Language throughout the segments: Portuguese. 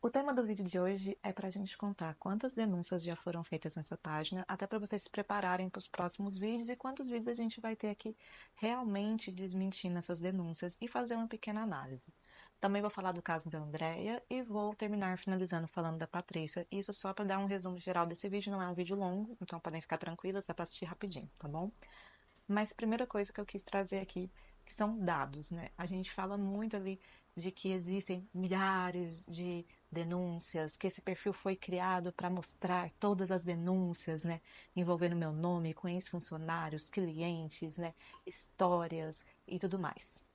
O tema do vídeo de hoje é para a gente contar quantas denúncias já foram feitas nessa página, até para vocês se prepararem para os próximos vídeos e quantos vídeos a gente vai ter aqui realmente desmentindo essas denúncias e fazer uma pequena análise. Também vou falar do caso da Andrea e vou terminar finalizando falando da Patrícia. Isso só para dar um resumo geral desse vídeo, não é um vídeo longo, então podem ficar tranquilas, dá para assistir rapidinho, tá bom? Mas a primeira coisa que eu quis trazer aqui, que são dados, né? A gente fala muito ali de que existem milhares de denúncias, que esse perfil foi criado para mostrar todas as denúncias, né? Envolvendo meu nome, com ex-funcionários, clientes, né? Histórias e tudo mais.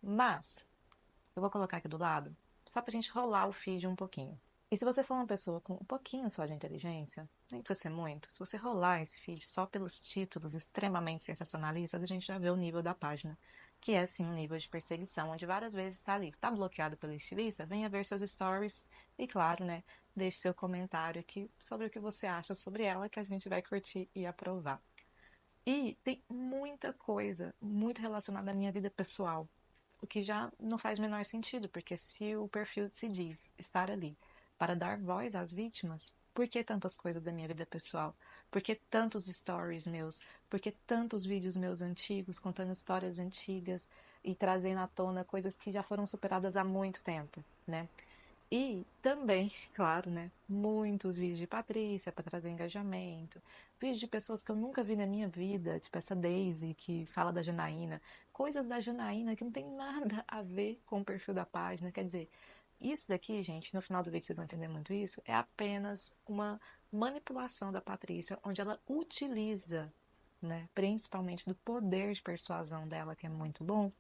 Mas, eu vou colocar aqui do lado, só para a gente rolar o feed um pouquinho. E se você for uma pessoa com um pouquinho só de inteligência, nem precisa ser muito, se você rolar esse feed só pelos títulos extremamente sensacionalistas, a gente já vê o nível da página, que é sim um nível de perseguição, onde várias vezes está ali, está bloqueado pelo estilista, venha ver seus stories e, claro, né, deixe seu comentário aqui sobre o que você acha sobre ela, que a gente vai curtir e aprovar. E tem muita coisa muito relacionada à minha vida pessoal, o que já não faz o menor sentido, porque se o perfil se diz estar ali para dar voz às vítimas, por que tantas coisas da minha vida pessoal? Por que tantos stories meus? Por que tantos vídeos meus antigos contando histórias antigas e trazendo à tona coisas que já foram superadas há muito tempo, né? E também, claro, né? Muitos vídeos de Patrícia para trazer engajamento, vídeos de pessoas que eu nunca vi na minha vida, tipo essa Daisy que fala da Janaína, coisas da Janaína que não tem nada a ver com o perfil da página. Quer dizer, isso daqui, gente, no final do vídeo vocês vão entender muito isso, é apenas uma manipulação da Patrícia, onde ela utiliza, né, principalmente do poder de persuasão dela, que é muito bom,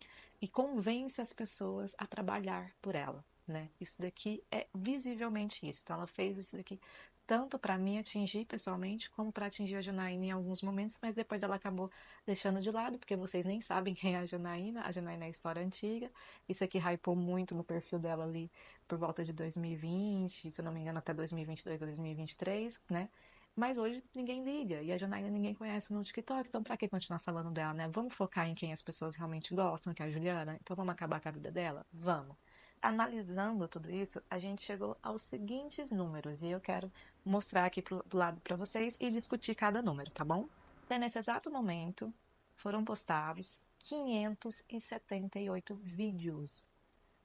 e convence as pessoas a trabalhar por ela, né? Isso daqui é visivelmente isso. Então ela fez isso daqui tanto para mim atingir pessoalmente, como para atingir a Janaína em alguns momentos, mas depois ela acabou deixando de lado, porque vocês nem sabem quem é a Janaína. A Janaína é a história antiga. Isso aqui hypou muito no perfil dela ali por volta de 2020, se eu não me engano, até 2022 ou 2023, né? Mas hoje ninguém liga, e a Janaína ninguém conhece no TikTok, então pra que continuar falando dela, né? Vamos focar em quem as pessoas realmente gostam, que é a Juliana? Então vamos acabar com a vida dela? Vamos. Analisando tudo isso, a gente chegou aos seguintes números, e eu quero mostrar aqui do lado para vocês e discutir cada número, tá bom? Até nesse exato momento, foram postados 578 vídeos.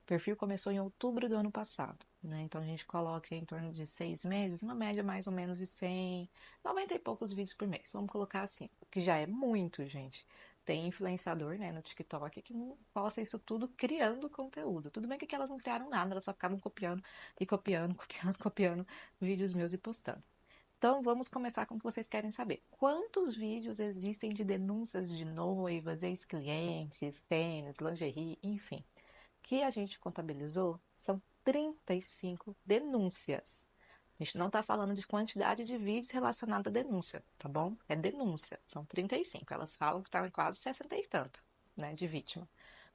O perfil começou em outubro do ano passado, né? Então a gente coloca em torno de 6 meses, uma média mais ou menos de 100, 90 e poucos vídeos por mês. Vamos colocar assim, o que já é muito, gente. Tem influenciador, né, no TikTok que não posta isso tudo criando conteúdo. Tudo bem que elas não criaram nada, elas só ficavam copiando e copiando, copiando, copiando vídeos meus e postando. Então vamos começar com o que vocês querem saber. Quantos vídeos existem de denúncias de noivas, ex-clientes, tênis, lingerie, enfim? Que a gente contabilizou são 35 denúncias. A gente não está falando de quantidade de vídeos relacionados à denúncia, tá bom? É denúncia, são 35. Elas falam que estavam em quase 60 e tanto, né, de vítima.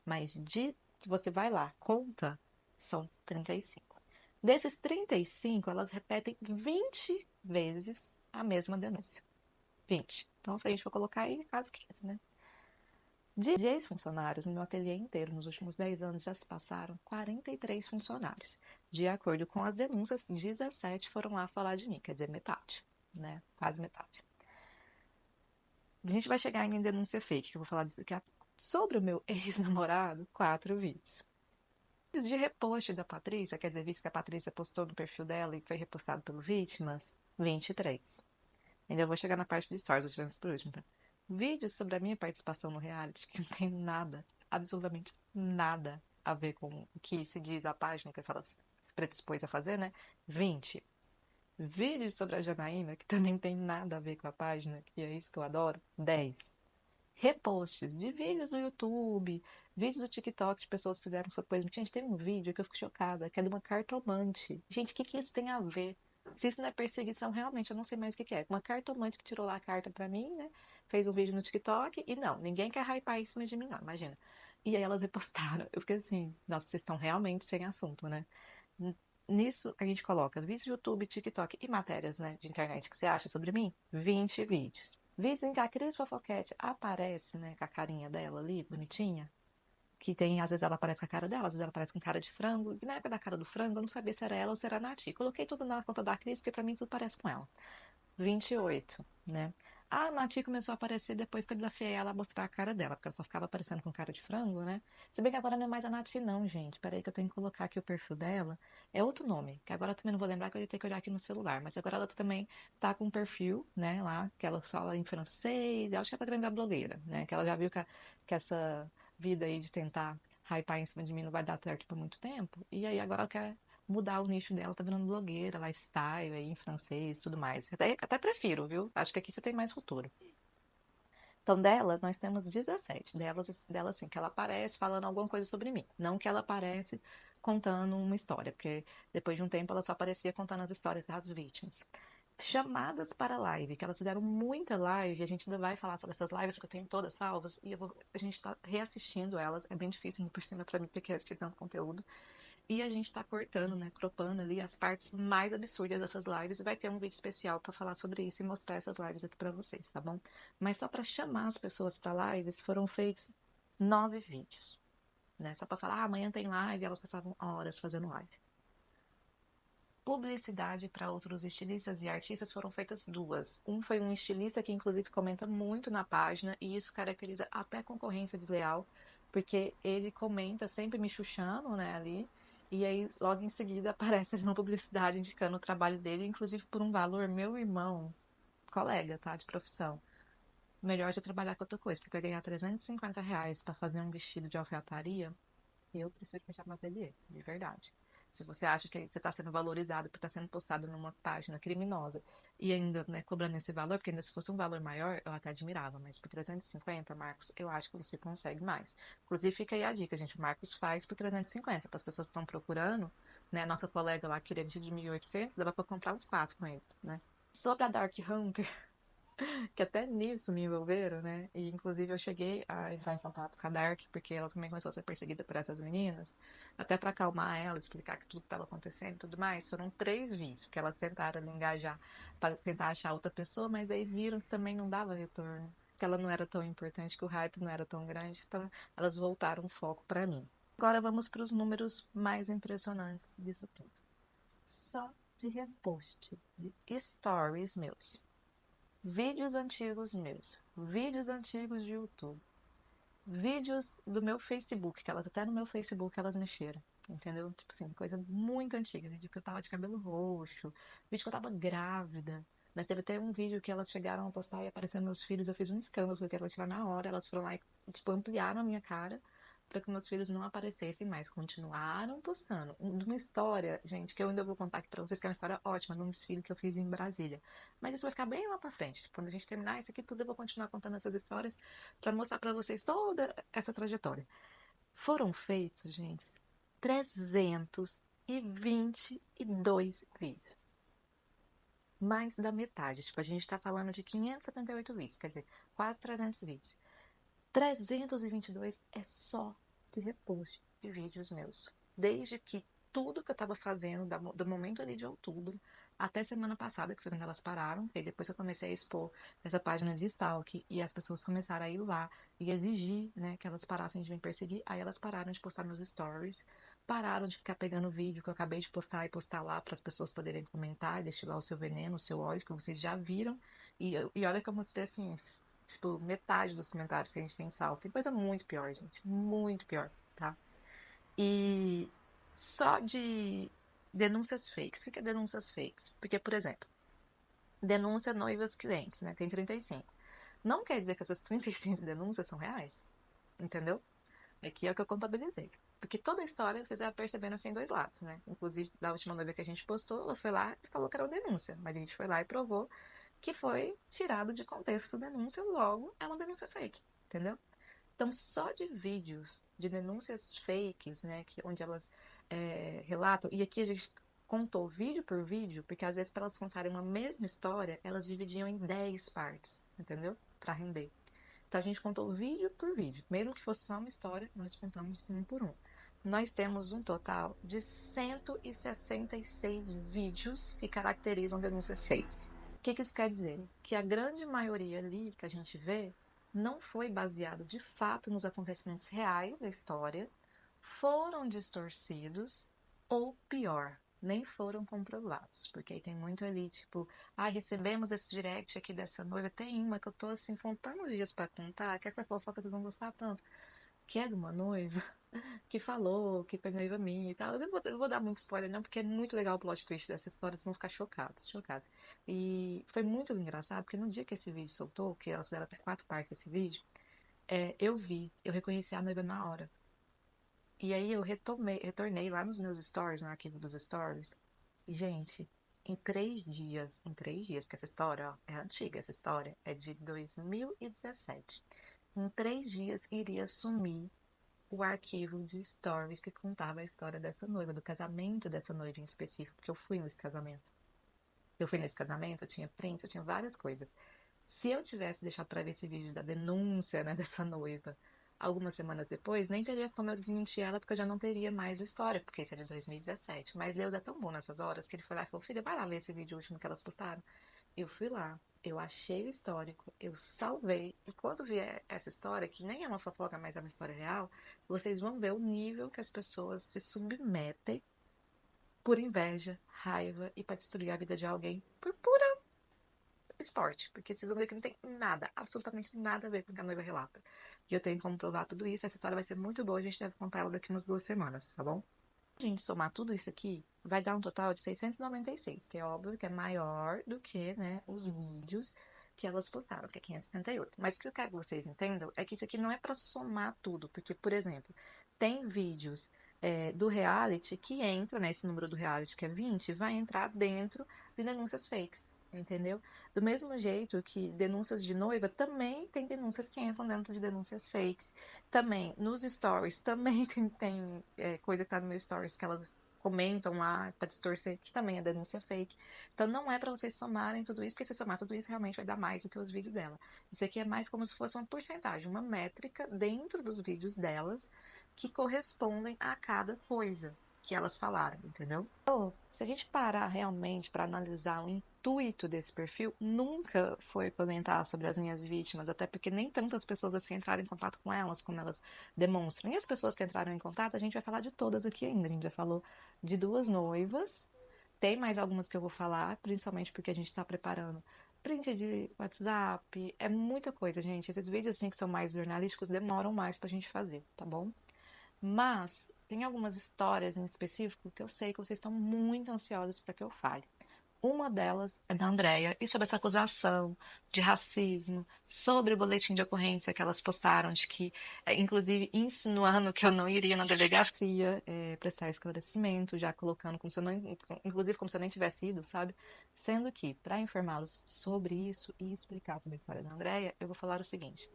Mas de que você vai lá, conta, são 35. Desses 35, elas repetem 20 vezes a mesma denúncia. 20. Então, se a gente for colocar aí, é quase 15, né? De ex-funcionários, no meu ateliê inteiro, nos últimos 10 anos, já se passaram 43 funcionários. De acordo com as denúncias, 17 foram lá falar de mim, quer dizer, metade, né? Quase metade. A gente vai chegar em denúncia fake, que eu vou falar disso daqui a pouco. Sobre o meu ex-namorado, 4 vídeos. Vídeos de repost da Patrícia, quer dizer, vídeos que a Patrícia postou no perfil dela e foi repostado pelo Vítimas, 23. Ainda vou chegar na parte de stories, vou tirando isso por último, tá? Vídeos sobre a minha participação no reality, que não tem nada, absolutamente nada a ver com o que se diz a página, que ela se predispôs a fazer, né? 20. Vídeos sobre a Janaína, que também tem nada a ver com a página, que é isso que eu adoro, 10. Reposts de vídeos do YouTube, vídeos do TikTok de pessoas que fizeram sua coisa. Gente, tem um vídeo que eu fico chocada, que é de uma cartomante. Gente, o que isso tem a ver? Se isso não é perseguição, realmente, eu não sei mais o que é. Uma cartomante que tirou lá a carta pra mim, né? Fez um vídeo no TikTok e não, ninguém quer hypar em cima de mim, não, imagina. E aí elas repostaram. Eu fiquei assim, nossa, vocês estão realmente sem assunto, né? Nisso a gente coloca vídeos de YouTube, TikTok e matérias, né, de internet que você acha sobre mim? 20 vídeos. Vídeos em que a Cris Fofoquete aparece, né, com a carinha dela ali, bonitinha. que tem, às vezes ela aparece com a cara dela, às vezes ela aparece com cara de frango. E na época da cara do frango, eu não sabia se era ela ou se era a Nath. Coloquei tudo na conta da Cris, porque pra mim tudo parece com ela. 28, né? A Nath começou a aparecer depois que eu desafiei ela a mostrar a cara dela, porque ela só ficava aparecendo com cara de frango, né? Se bem que agora não é mais a Nath, não, gente. Peraí que eu tenho que colocar aqui o perfil dela. É outro nome, que agora eu também não vou lembrar, que eu ia ter que olhar aqui no celular. Mas agora ela também tá com um perfil, né, lá, que ela fala em francês. Eu acho que ela tá grande blogueira, né? Que ela já viu que essa vida aí de tentar hypar em cima de mim não vai dar certo por muito tempo. E aí agora ela quer mudar o nicho dela, tá virando blogueira, lifestyle aí em francês, tudo mais. Até prefiro, viu? Acho que aqui você tem mais futuro. Então, dela, nós temos 17. Dela, assim, que ela aparece falando alguma coisa sobre mim. Não que ela aparece contando uma história, porque depois de um tempo ela só aparecia contando as histórias das vítimas. Chamadas para live, que elas fizeram muita live, a gente ainda vai falar sobre essas lives, porque eu tenho todas salvas, e a gente tá reassistindo elas, é bem difícil, por cima, pra mim ter que assistir tanto conteúdo. E a gente tá cortando, né, cropando ali as partes mais absurdas dessas lives e vai ter um vídeo especial para falar sobre isso e mostrar essas lives aqui para vocês, tá bom? Mas só para chamar as pessoas para lives foram feitos 9 vídeos, né? Só para falar, ah, amanhã tem live, elas passavam horas fazendo live. Publicidade para outros estilistas e artistas foram feitas 2. Um foi um estilista que inclusive comenta muito na página e isso caracteriza até concorrência desleal, porque ele comenta sempre me chuchando, né, ali, e aí logo em seguida aparece uma publicidade indicando o trabalho dele, inclusive por um valor, meu irmão, colega, tá, de profissão. Melhor você trabalhar com outra coisa, você vai ganhar R$ 350 para fazer um vestido de alfaiataria, eu prefiro fechar meu ateliê, de verdade. Se você acha que você está sendo valorizado por estar sendo postado numa página criminosa e ainda, né, cobrando esse valor, porque ainda se fosse um valor maior, eu até admirava, mas por 350, Marcos, eu acho que você consegue mais. Inclusive, fica aí a dica, gente, o Marcos faz por 350, para as pessoas que estão procurando, né, nossa colega lá queria de 1.800, dava para comprar uns 4 com ele, né. Sobre a Dark Hunter, que até nisso me envolveram, né? E inclusive eu cheguei a entrar em contato com a Dark, porque ela também começou a ser perseguida por essas meninas, até para acalmar ela, explicar que tudo estava acontecendo e tudo mais. Foram 3 vídeos que elas tentaram ali engajar para tentar achar outra pessoa, mas aí viram que também não dava retorno, que ela não era tão importante, que o hype não era tão grande, então elas voltaram o foco para mim. Agora vamos para os números mais impressionantes disso tudo. Só de repost de stories meus. Vídeos antigos meus, vídeos antigos de YouTube, vídeos do meu Facebook, que elas até no meu Facebook elas mexeram, entendeu? Tipo assim, coisa muito antiga, vídeo que eu tava de cabelo roxo, vídeo que eu tava grávida. Mas teve até um vídeo que elas chegaram a postar e apareceram meus filhos, eu fiz um escândalo, porque eu quero tirar na hora, elas foram lá e, tipo, ampliaram a minha cara para que meus filhos não aparecessem mais, continuaram postando. Uma história, gente, que eu ainda vou contar aqui pra vocês, que é uma história ótima, de um desfile que eu fiz em Brasília. Mas isso vai ficar bem lá pra frente. Quando a gente terminar isso aqui tudo, eu vou continuar contando essas histórias para mostrar para vocês toda essa trajetória. Foram feitos, gente, 322 vídeos. Mais da metade. Tipo, a gente tá falando de 578 vídeos, quer dizer, quase 300 vídeos. 322 é só de repost de vídeos meus. Desde que tudo que eu tava fazendo, do momento ali de outubro, até semana passada, que foi quando elas pararam, e depois eu comecei a expor essa página de stalk, e as pessoas começaram a ir lá e exigir, né, que elas parassem de me perseguir, aí elas pararam de postar meus stories, pararam de ficar pegando o vídeo que eu acabei de postar e postar lá para as pessoas poderem comentar e destilar o seu veneno, o seu ódio, que vocês já viram, e olha que eu mostrei assim, tipo, metade dos comentários que a gente tem salvo. Tem coisa muito pior, gente. Muito pior, tá? E só de denúncias fakes. O que é denúncias fakes? Porque, por exemplo, denúncia noivas clientes, né? Tem 35. Não quer dizer que essas 35 denúncias são reais. Entendeu? Aqui é o que eu contabilizei. Porque toda a história, vocês já perceberam que tem 2 lados, né? Inclusive, da última noiva que a gente postou, ela foi lá e falou que era uma denúncia. Mas a gente foi lá e provou que foi tirado de contexto essa denúncia, logo é uma denúncia fake, entendeu? Então, só de vídeos de denúncias fakes, né, onde elas relatam, e aqui a gente contou vídeo por vídeo, porque às vezes para elas contarem uma mesma história, elas dividiam em 10 partes, entendeu? Para render. Então, a gente contou vídeo por vídeo, mesmo que fosse só uma história, nós contamos um por um. Nós temos um total de 166 vídeos que caracterizam denúncias fakes. O que isso quer dizer? Que a grande maioria ali que a gente vê não foi baseado de fato nos acontecimentos reais da história, foram distorcidos ou pior, nem foram comprovados. Porque aí tem muito ali, tipo, recebemos esse direct aqui dessa noiva. Tem uma que eu tô assim contando os dias pra contar, que essa fofoca vocês vão gostar tanto. Que é de uma noiva que falou que foi noiva minha e tal. Eu vou dar muito spoiler, não, porque é muito legal o plot twist dessa história, vocês vão ficar chocados, chocados. E foi muito engraçado, porque no dia que esse vídeo soltou, que elas fizeram até 4 partes esse vídeo, eu reconheci a noiva na hora. E aí eu retornei lá nos meus stories, no arquivo dos stories. E, gente, em três dias, porque essa história, ó, é antiga, essa história é de 2017. Em 3 dias iria sumir o arquivo de stories que contava a história dessa noiva, do casamento dessa noiva em específico, porque eu fui nesse casamento. Eu fui nesse casamento, eu tinha prints, eu tinha várias coisas. Se eu tivesse deixado para ver esse vídeo da denúncia, né, dessa noiva, algumas semanas depois, nem teria como eu desmentir ela, porque eu já não teria mais a história, porque isso é de 2017. Mas Deus é tão bom nessas horas que ele foi lá e falou: filha, vai lá ver esse vídeo último que elas postaram. Eu fui lá, eu achei o histórico, eu salvei, e quando vier essa história, que nem é uma fofoca, mas é uma história real, vocês vão ver o nível que as pessoas se submetem por inveja, raiva e para destruir a vida de alguém por pura esporte, porque vocês vão ver que não tem nada, absolutamente nada a ver com o que a noiva relata. E eu tenho como provar tudo isso. Essa história vai ser muito boa, a gente deve contar ela daqui umas 2 semanas, tá bom? Se a gente somar tudo isso aqui, vai dar um total de 696, que é óbvio que é maior do que, né, os vídeos que elas postaram, que é 578. Mas o que eu quero que vocês entendam é que isso aqui não é para somar tudo, porque, por exemplo, tem vídeos do reality que entra, né, esse número do reality que é 20, vai entrar dentro de denúncias fakes, entendeu? Do mesmo jeito que denúncias de noiva também tem denúncias que entram dentro de denúncias fakes. Também nos stories, também tem coisa que tá no meu stories que elas comentam lá pra distorcer, que também é denúncia fake. Então não é pra vocês somarem tudo isso, porque se somar tudo isso realmente vai dar mais do que os vídeos dela. Isso aqui é mais como se fosse uma porcentagem, uma métrica dentro dos vídeos delas que correspondem a cada coisa que elas falaram, entendeu? Se a gente parar realmente para analisar o intuito desse perfil, nunca foi comentar sobre as minhas vítimas, até porque nem tantas pessoas assim entraram em contato com elas, como elas demonstram. E as pessoas que entraram em contato, a gente vai falar de todas aqui ainda. A gente já falou de 2 noivas, tem mais algumas que eu vou falar, principalmente porque a gente está preparando print de WhatsApp, é muita coisa, gente. Esses vídeos assim que são mais jornalísticos demoram mais pra gente fazer, tá bom? Mas tem algumas histórias em específico que eu sei que vocês estão muito ansiosos para que eu fale. Uma delas é da Andrea, e sobre essa acusação de racismo, sobre o boletim de ocorrência que elas postaram, de que, inclusive, insinuando que eu não iria na delegacia prestar esclarecimento, já colocando como se eu não, inclusive como se eu nem tivesse ido, sabe? Sendo que, para informá-los sobre isso e explicar sobre a história da Andrea, eu vou falar o seguinte.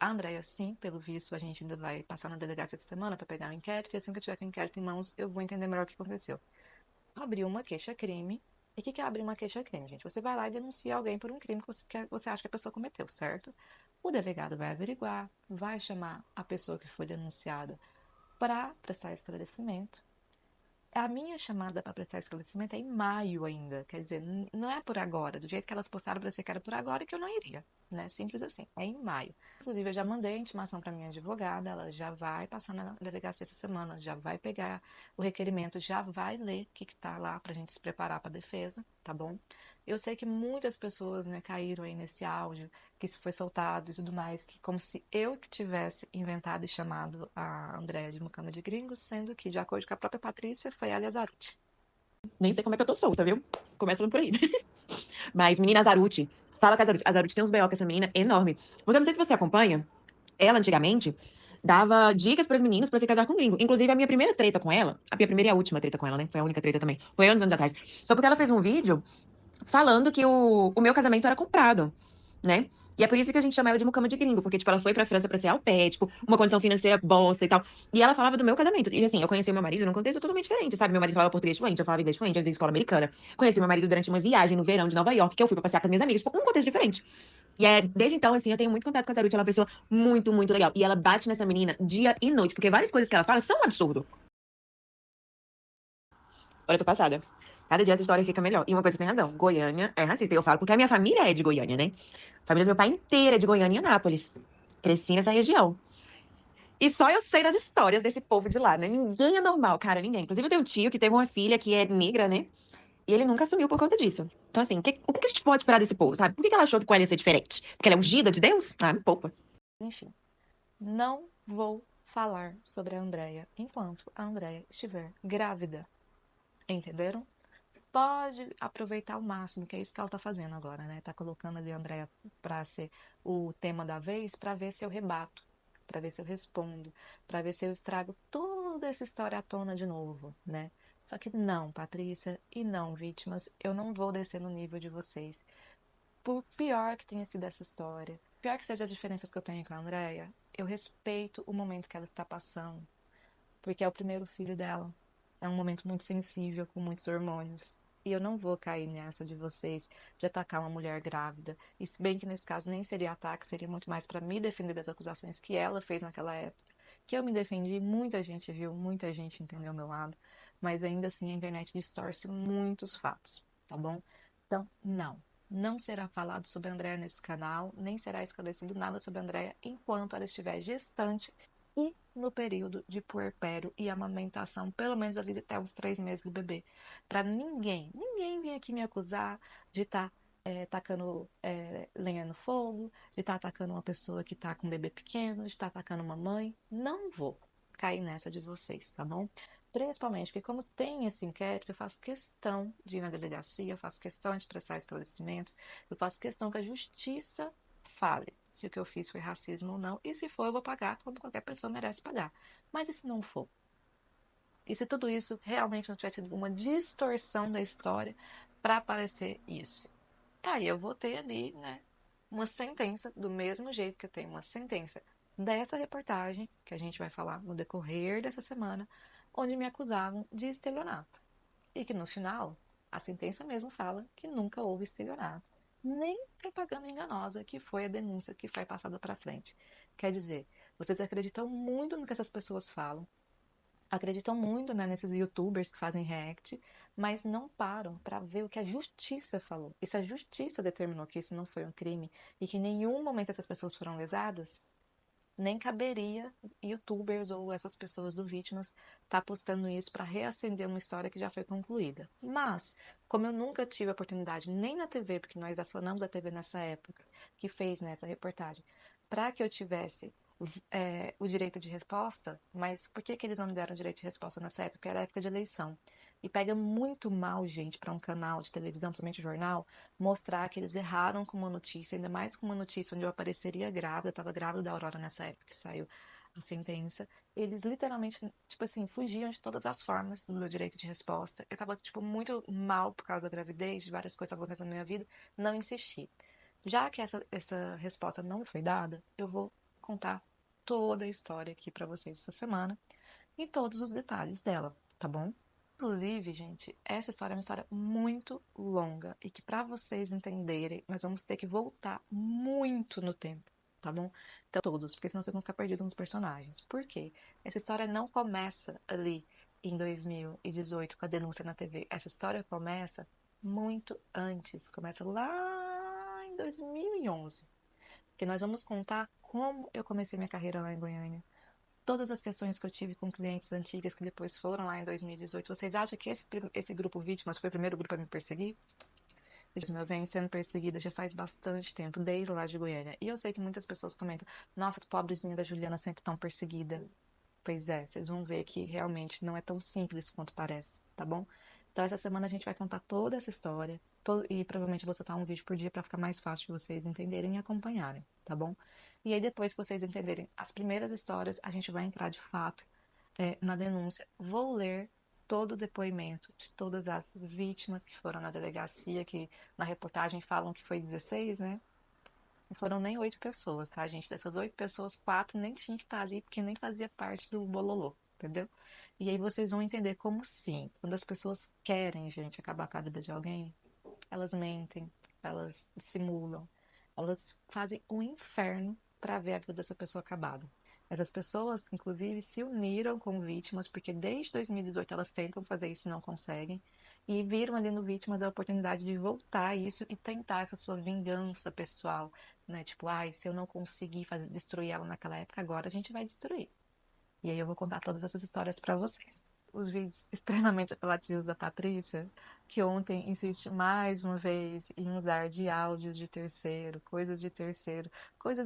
A Andrea, sim, pelo visto, a gente ainda vai passar na delegacia essa semana para pegar o inquérito, e assim que eu tiver com o inquérito em mãos, eu vou entender melhor o que aconteceu. Abriu uma queixa-crime. E o que é abrir uma queixa-crime, gente? Você vai lá e denuncia alguém por um crime que você acha que a pessoa cometeu, certo? O delegado vai averiguar, vai chamar a pessoa que foi denunciada para prestar esclarecimento. A minha chamada para prestar esclarecimento é em maio ainda. Quer dizer, não é por agora. Do jeito que elas postaram, parecia que era por agora e que eu não iria. Né? Simples assim. É em maio. Inclusive, eu já mandei a intimação para minha advogada. Ela já vai passar na delegacia essa semana. Já vai pegar o requerimento. Já vai ler o que está lá para a gente se preparar para a defesa. Tá bom? Eu sei que muitas pessoas, né, caíram aí nesse áudio, que isso foi soltado e tudo mais, que como se eu que tivesse inventado e chamado a Andréa de Mucama de Gringos, sendo que, de acordo com a própria Patrícia, foi ela e a Zaruti. Nem sei como é que eu tô solta, viu? Começa por aí. Mas, menina, a Zaruti. Fala com a Zaruti. A Zaruti tem uns B.O. com essa menina enorme. Porque eu não sei se você acompanha. Ela, antigamente, dava dicas pras meninas pra se casar com um gringo. Inclusive, a minha primeira treta com ela, a minha primeira e a última treta com ela, né? Foi a única treta também. Foi anos atrás. Foi porque ela fez um vídeo falando que o meu casamento era comprado, né? E é por isso que a gente chama ela de mucama de gringo, porque, tipo, ela foi pra França pra ser au pair, tipo, uma condição financeira bosta e tal. E ela falava do meu casamento. E, assim, eu conheci o meu marido num contexto totalmente diferente, sabe? Meu marido falava português fluente, eu falava inglês fluente, eu ia escola americana. Conheci meu marido durante uma viagem no verão de Nova York, que eu fui pra passear com as minhas amigas, tipo, um contexto diferente. E desde então, assim, eu tenho muito contato com a Zaruti, ela é uma pessoa muito, muito legal. E ela bate nessa menina dia e noite, porque várias coisas que ela fala são um absurdo. Olha, eu tô passada. Cada dia essa história fica melhor. E uma coisa tem razão, Goiânia é racista. E eu falo porque a minha família é de Goiânia, né? A família do meu pai inteira é de Goiânia e Anápolis. Cresci nessa região. E só eu sei das histórias desse povo de lá, né? Ninguém é normal, cara, ninguém. Inclusive, eu tenho um tio que teve uma filha que é negra, né? E ele nunca assumiu por conta disso. Então, assim, o que a gente pode esperar desse povo, sabe? Por que ela achou que com ela ia ser diferente? Porque ela é ungida de Deus? Ah, me poupa. Enfim, não vou falar sobre a Andrea enquanto a Andrea estiver grávida. Entenderam? Pode aproveitar ao máximo, que é isso que ela tá fazendo agora, né? Tá colocando ali a Andrea pra ser o tema da vez, pra ver se eu rebato, pra ver se eu respondo, pra ver se eu trago toda essa história à tona de novo, né? Só que não, Patrícia, e não, vítimas, eu não vou descer no nível de vocês. Por pior que tenha sido essa história, pior que sejam as diferenças que eu tenho com a Andrea, eu respeito o momento que ela está passando, porque é o primeiro filho dela. É um momento muito sensível, com muitos hormônios. E eu não vou cair nessa de vocês de atacar uma mulher grávida. E se bem que nesse caso nem seria ataque, seria muito mais para me defender das acusações que ela fez naquela época. Que eu me defendi, muita gente viu, muita gente entendeu o meu lado. Mas ainda assim a internet distorce muitos fatos, tá bom? Então, não. Não será falado sobre a Andrea nesse canal, nem será esclarecido nada sobre a Andrea enquanto ela estiver gestante e no período de puerpério e amamentação, pelo menos ali até os 3 meses do bebê. Para ninguém vir aqui me acusar de estar tacando lenha no fogo, de estar atacando uma pessoa que está com um bebê pequeno, de estar atacando uma mãe. Não vou cair nessa de vocês, tá bom? Principalmente porque, como tem esse inquérito, eu faço questão de ir na delegacia, eu faço questão de prestar esclarecimentos, eu faço questão que a justiça fale se o que eu fiz foi racismo ou não, e se for, eu vou pagar como qualquer pessoa merece pagar. Mas e se não for? E se tudo isso realmente não tiver sido uma distorção da história para aparecer isso? Aí eu vou ter ali, né, uma sentença, do mesmo jeito que eu tenho uma sentença dessa reportagem, que a gente vai falar no decorrer dessa semana, onde me acusavam de estelionato. E que no final, a sentença mesmo fala que nunca houve estelionato, nem propaganda enganosa, que foi a denúncia que foi passada para frente. Quer dizer, vocês acreditam muito no que essas pessoas falam, acreditam muito, né, nesses youtubers que fazem react, mas não param para ver o que a justiça falou. E se a justiça determinou que isso não foi um crime e que em nenhum momento essas pessoas foram lesadas, nem caberia youtubers ou essas pessoas do Vítimas estar postando isso para reacender uma história que já foi concluída. Mas, como eu nunca tive a oportunidade, nem na TV, porque nós acionamos a TV nessa época, que fez nessa reportagem, para que eu tivesse o direito de resposta, mas por que, que eles não me deram direito de resposta nessa época? Porque era época de eleição. E pega muito mal, gente, para um canal de televisão, principalmente jornal, mostrar que eles erraram com uma notícia, ainda mais com uma notícia onde eu apareceria grávida, eu estava grávida da Aurora nessa época que saiu a sentença. Eles literalmente, tipo assim, fugiam de todas as formas do meu direito de resposta. Eu tava, tipo, muito mal por causa da gravidez, de várias coisas que estavam acontecendo na minha vida, não insisti. Já que essa resposta não me foi dada, eu vou contar toda a história aqui para vocês essa semana e todos os detalhes dela, tá bom? Inclusive, gente, essa história é uma história muito longa e que para vocês entenderem, nós vamos ter que voltar muito no tempo, tá bom? Então, todos, porque senão vocês vão ficar perdidos nos personagens. Por quê? Essa história não começa ali em 2018 com a denúncia na TV. Essa história começa muito antes, começa lá em 2011, que nós vamos contar como eu comecei minha carreira lá em Goiânia, todas as questões que eu tive com clientes antigas que depois foram lá em 2018. Vocês acham que esse grupo Vítimas foi o primeiro grupo a me perseguir? Eu venho sendo perseguida já faz bastante tempo, desde lá de Goiânia. E eu sei que muitas pessoas comentam: nossa, que pobrezinha da Juliana, sempre tão perseguida. Pois é, vocês vão ver que realmente não é tão simples quanto parece, tá bom? Então, essa semana a gente vai contar toda essa história e provavelmente eu vou soltar um vídeo por dia para ficar mais fácil de vocês entenderem e acompanharem, tá bom? E aí, depois que vocês entenderem as primeiras histórias, a gente vai entrar de fato na denúncia. Vou ler todo o depoimento de todas as vítimas que foram na delegacia, que na reportagem falam que foi 16, né? Não foram nem 8 pessoas, tá, gente? Dessas 8 pessoas, 4 nem tinham que estar ali, porque nem fazia parte do bololô, entendeu? E aí vocês vão entender como sim, quando as pessoas querem, gente, acabar com a vida de alguém, elas mentem, elas simulam, elas fazem um inferno para ver a vida dessa pessoa acabada. Essas pessoas, inclusive, se uniram como vítimas, porque desde 2018 elas tentam fazer isso e não conseguem. e viram ali no Vítimas a oportunidade de voltar a isso e tentar essa sua vingança pessoal, né? Tipo, ai, se eu não conseguir fazer, destruir ela naquela época, agora a gente vai destruir. E aí eu vou contar todas essas histórias pra vocês. Os vídeos extremamente apelativos da Patrícia, que ontem insiste mais uma vez em usar de áudios de terceiro, coisas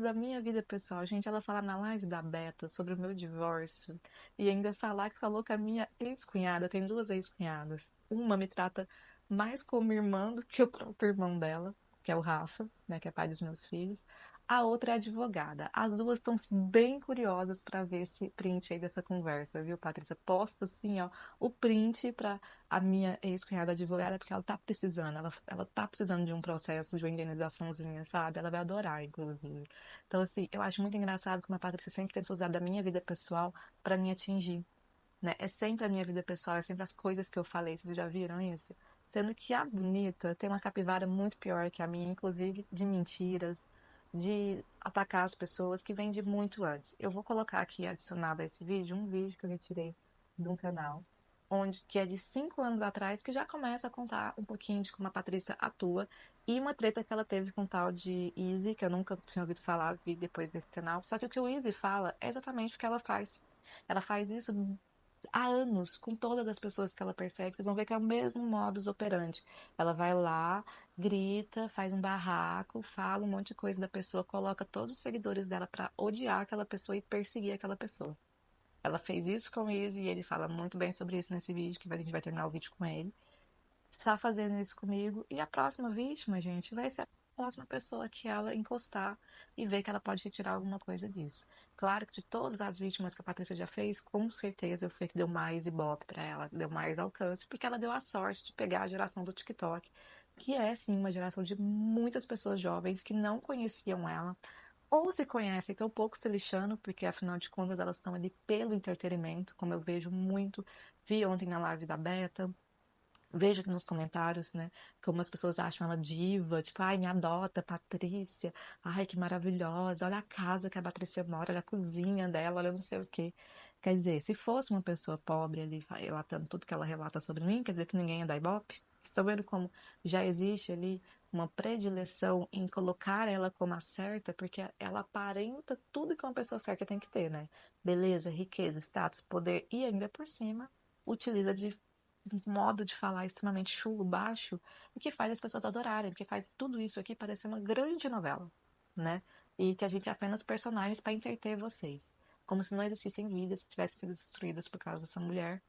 da minha vida pessoal. Gente, ela fala na live da Beta sobre o meu divórcio e ainda falar que falou com a minha ex-cunhada, tem duas ex-cunhadas. Uma me trata mais como irmã do que o próprio irmão dela, que é o Rafa, né, que é pai dos meus filhos. A outra é advogada. As duas estão bem curiosas para ver esse print aí dessa conversa, viu, Patrícia? Posta assim, ó, o print para a minha ex-cunhada advogada, porque ela tá precisando, ela tá precisando de um processo de uma indenizaçãozinha, sabe? Ela vai adorar, inclusive. Então, assim, eu acho muito engraçado como a Patrícia sempre tenta usar da minha vida pessoal para me atingir, né? É sempre a minha vida pessoal, é sempre as coisas que eu falei. Vocês já viram isso? Sendo que a bonita tem uma capivara muito pior que a minha, inclusive de mentiras, de atacar as pessoas, que vem de muito antes. Eu vou colocar aqui adicionado a esse vídeo, um vídeo que eu retirei de um canal, onde que é de 5 anos atrás, que já começa a contar um pouquinho de como a Patrícia atua e uma treta que ela teve com o tal de Easy, que eu nunca tinha ouvido falar, vi depois desse canal. Só que o que o Easy fala é exatamente o que ela faz. Ela faz isso há anos com todas as pessoas que ela persegue. Vocês vão ver que é o mesmo modus operandi. Ela vai lá, grita, faz um barraco, fala um monte de coisa da pessoa, coloca todos os seguidores dela pra odiar aquela pessoa e perseguir aquela pessoa. Ela fez isso com o Izzy e ele fala muito bem sobre isso nesse vídeo, que a gente vai terminar o vídeo com ele. Está fazendo isso comigo. E a próxima vítima, gente, vai ser a próxima pessoa que ela encostar e ver que ela pode retirar alguma coisa disso. Claro que de todas as vítimas que a Patrícia já fez, com certeza eu fui que deu mais ibope para ela, deu mais alcance, porque ela deu a sorte de pegar a geração do TikTok, que é sim uma geração de muitas pessoas jovens que não conheciam ela, ou se conhecem, estão um pouco se lixando, porque afinal de contas elas estão ali pelo entretenimento, como eu vejo muito, vi ontem na live da Beta. Vejo aqui nos comentários, né, como as pessoas acham ela diva, tipo, ai, me adota, Patrícia, ai, que maravilhosa, olha a casa que a Patrícia mora, olha a cozinha dela, olha não sei o quê. Quer dizer, se fosse uma pessoa pobre ali, relatando tudo que ela relata sobre mim, quer dizer que ninguém é da Ibope? Estão vendo como já existe ali uma predileção em colocar ela como a certa, porque ela aparenta tudo que uma pessoa certa tem que ter, né? Beleza, riqueza, status, poder e ainda por cima utiliza de um modo de falar extremamente chulo, baixo, o que faz as pessoas adorarem, o que faz tudo isso aqui parecer uma grande novela, né? E que a gente é apenas personagens para entreter vocês. Como se não existissem vidas que tivessem sido destruídas por causa dessa mulher.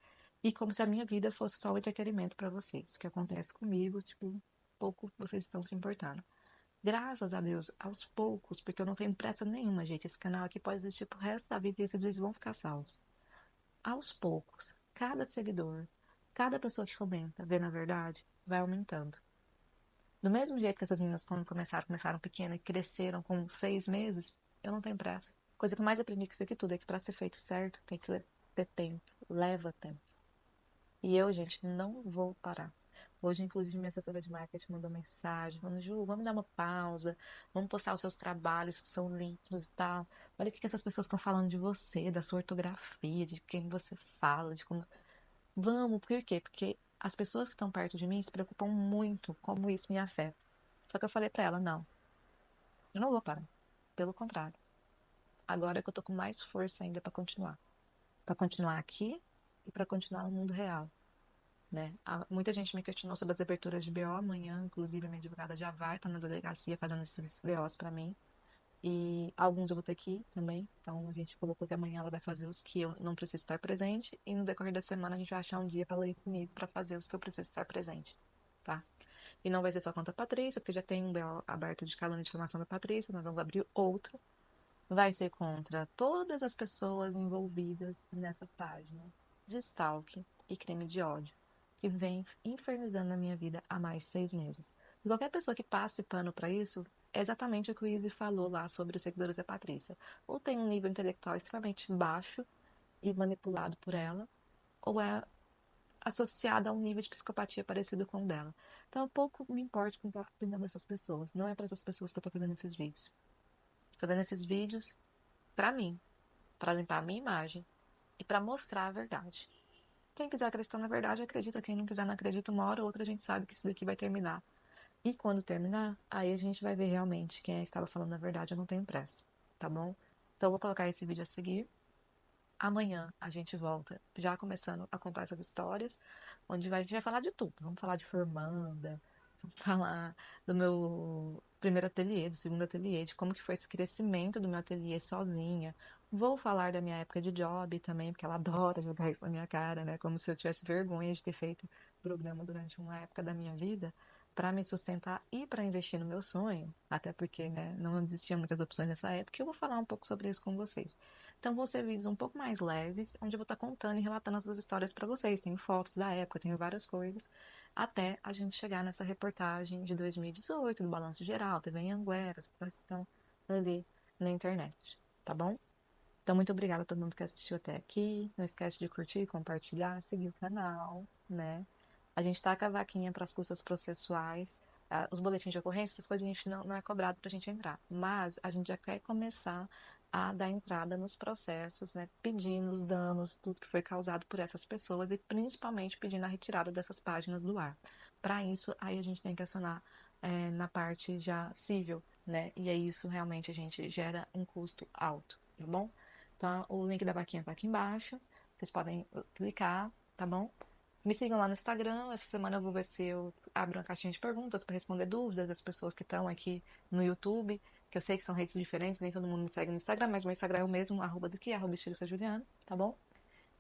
E como se a minha vida fosse só um entretenimento para vocês. O que acontece comigo, tipo, pouco vocês estão se importando. Graças a Deus, aos poucos, porque eu não tenho pressa nenhuma, gente. Esse canal aqui pode existir pro resto da vida e esses vídeos vão ficar salvos. Aos poucos, cada seguidor, cada pessoa que comenta, vê na verdade, vai aumentando. Do mesmo jeito que essas meninas, quando começaram pequenas e cresceram com 6 meses, eu não tenho pressa. Coisa que mais aprendi com isso aqui tudo é que para ser feito certo tem que ter tempo, leva tempo. E eu, gente, não vou parar. Hoje, inclusive, minha assessora de marketing mandou mensagem, falando, Ju, vamos dar uma pausa, vamos postar os seus trabalhos que são lindos e tal. Olha o que essas pessoas estão falando de você, da sua ortografia, de quem você fala, de como. Vamos, por quê? Porque as pessoas que estão perto de mim se preocupam muito como isso me afeta. Só que eu falei pra ela, não, eu não vou parar. Pelo contrário. Agora é que eu tô com mais força ainda pra continuar. Pra continuar aqui e pra continuar no mundo real, né? Muita gente me questionou sobre as aberturas de BO amanhã, inclusive a minha advogada já vai estar na delegacia fazendo esses BOs pra mim. E alguns eu vou ter que ir também. Então a gente colocou que amanhã ela vai fazer os que eu não preciso estar presente. E no decorrer da semana a gente vai achar um dia para ela ir comigo para fazer os que eu preciso estar presente. Tá? E não vai ser só contra a Patrícia, porque já tem um BO aberto de calúnia e difamação da Patrícia. Nós vamos abrir outro. Vai ser contra todas as pessoas envolvidas nessa página de stalking e crime de ódio que vem infernizando a minha vida há mais de 6 meses. E qualquer pessoa que passe pano para isso é exatamente o que o Izzy falou lá sobre os seguidores da Patrícia. Ou tem um nível intelectual extremamente baixo e manipulado por ela, ou é associada a um nível de psicopatia parecido com o dela. Então, eu pouco me importo com a opinião dessas pessoas. Não é para essas pessoas que eu tô fazendo esses vídeos. Tô fazendo esses vídeos para mim, para limpar a minha imagem e para mostrar a verdade. Quem quiser acreditar na verdade, acredita. Quem não quiser, não acredita. Uma hora ou outra a gente sabe que isso daqui vai terminar. E quando terminar, aí a gente vai ver realmente quem é que estava falando a verdade. Eu não tenho pressa, tá bom? Então eu vou colocar esse vídeo a seguir. Amanhã a gente volta, já começando a contar essas histórias, onde a gente vai falar de tudo. Vamos falar de formanda, vamos falar do meu primeiro ateliê, do segundo ateliê, de como que foi esse crescimento do meu ateliê sozinha. Vou falar da minha época de job também, porque ela adora jogar isso na minha cara, né? Como se eu tivesse vergonha de ter feito programa durante uma época da minha vida para me sustentar e para investir no meu sonho, até porque, né, não existiam muitas opções nessa época, e eu vou falar um pouco sobre isso com vocês. Então vão ser vídeos um pouco mais leves, onde eu vou estar contando e relatando essas histórias para vocês. Tenho fotos da época, tenho várias coisas, até a gente chegar nessa reportagem de 2018, do Balanço Geral, TV Anhanguera, as pessoas que estão ali na internet, tá bom? Então muito obrigada a todo mundo que assistiu até aqui. Não esquece de curtir, compartilhar, seguir o canal, né? A gente tá com a vaquinha para as custas processuais, os boletins de ocorrência, essas coisas a gente não é cobrado pra gente entrar. Mas a gente já quer começar a dar entrada nos processos, né, pedindo os danos, tudo que foi causado por essas pessoas e principalmente pedindo a retirada dessas páginas do ar. Para isso, aí a gente tem que acionar na parte já civil, né, e aí isso realmente a gente gera um custo alto, tá bom? Então, o link da vaquinha tá aqui embaixo, vocês podem clicar, tá bom? Me sigam lá no Instagram. Essa semana eu vou ver se eu abro uma caixinha de perguntas para responder dúvidas das pessoas que estão aqui no YouTube, que eu sei que são redes diferentes, nem todo mundo me segue no Instagram, mas meu Instagram é o mesmo, @estilo Juliana, tá bom?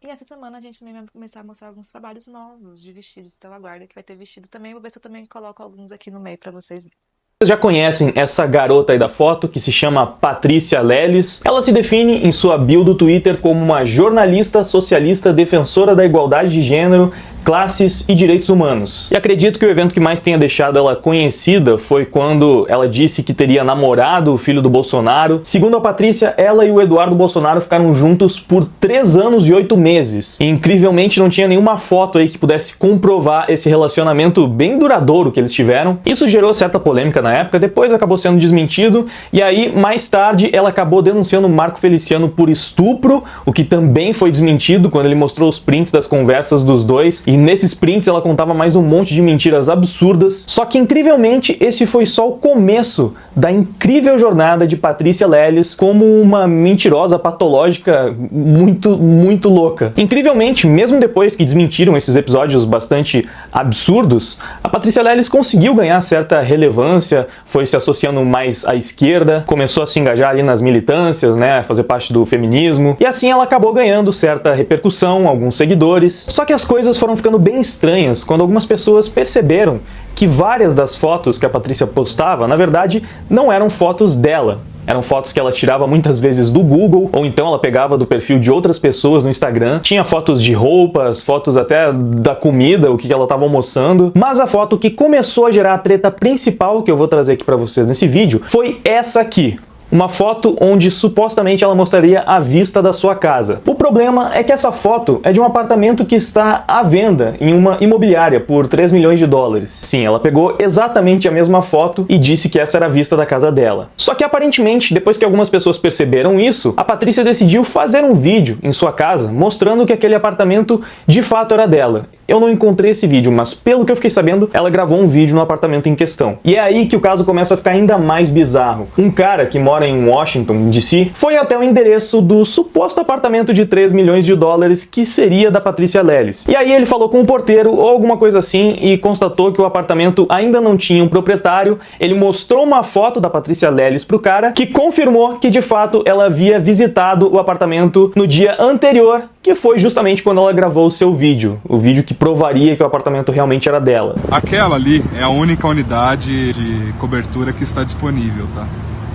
E essa semana a gente também vai começar a mostrar alguns trabalhos novos de vestidos, então aguarda que vai ter vestido também. Vou ver se eu também coloco alguns aqui no meio para vocês verem. Vocês já conhecem essa garota aí da foto, que se chama Patrícia Leles. Ela se define em sua bio do Twitter como uma jornalista socialista defensora da igualdade de gênero, classes e direitos humanos. E acredito que o evento que mais tenha deixado ela conhecida foi quando ela disse que teria namorado o filho do Bolsonaro. Segundo a Patrícia, ela e o Eduardo Bolsonaro ficaram juntos por 3 anos e 8 meses. E incrivelmente não tinha nenhuma foto aí que pudesse comprovar esse relacionamento bem duradouro que eles tiveram. Isso gerou certa polêmica na época, depois acabou sendo desmentido, e aí mais tarde ela acabou denunciando Marco Feliciano por estupro, o que também foi desmentido quando ele mostrou os prints das conversas dos dois. E nesses prints ela contava mais um monte de mentiras absurdas. Só que incrivelmente esse foi só o começo da incrível jornada de Patrícia Leles como uma mentirosa patológica muito louca. Incrivelmente, mesmo depois que desmentiram esses episódios bastante absurdos, a Patrícia Leles conseguiu ganhar certa relevância, foi se associando mais à esquerda, começou a se engajar ali nas militâncias, né, fazer parte do feminismo, e assim ela acabou ganhando certa repercussão, alguns seguidores. Só que as coisas foram ficando bem estranhas quando algumas pessoas perceberam que várias das fotos que a Patrícia postava, na verdade, não eram fotos dela. Eram fotos que ela tirava muitas vezes do Google, ou então ela pegava do perfil de outras pessoas no Instagram. Tinha fotos de roupas, fotos até da comida, o que ela estava almoçando. Mas a foto que começou a gerar a treta principal que eu vou trazer aqui para vocês nesse vídeo foi essa aqui. Uma foto onde supostamente ela mostraria a vista da sua casa. O problema é que essa foto é de um apartamento que está à venda em uma imobiliária por 3 milhões de dólares. Sim, ela pegou exatamente a mesma foto e disse que essa era a vista da casa dela. Só que aparentemente, depois que algumas pessoas perceberam isso, a Patrícia decidiu fazer um vídeo em sua casa mostrando que aquele apartamento de fato era dela. Eu não encontrei esse vídeo, mas pelo que eu fiquei sabendo, ela gravou um vídeo no apartamento em questão. E é aí que o caso começa a ficar ainda mais bizarro. Um cara que mora em Washington, D.C., foi até o endereço do suposto apartamento de 3 milhões de dólares que seria da Patrícia Leles. E aí ele falou com o porteiro ou alguma coisa assim e constatou que o apartamento ainda não tinha um proprietário. Ele mostrou uma foto da Patrícia Leles pro cara, que confirmou que de fato ela havia visitado o apartamento no dia anterior, que foi justamente quando ela gravou o seu vídeo. O vídeo que provaria que o apartamento realmente era dela. Aquela ali é a única unidade de cobertura que está disponível, tá?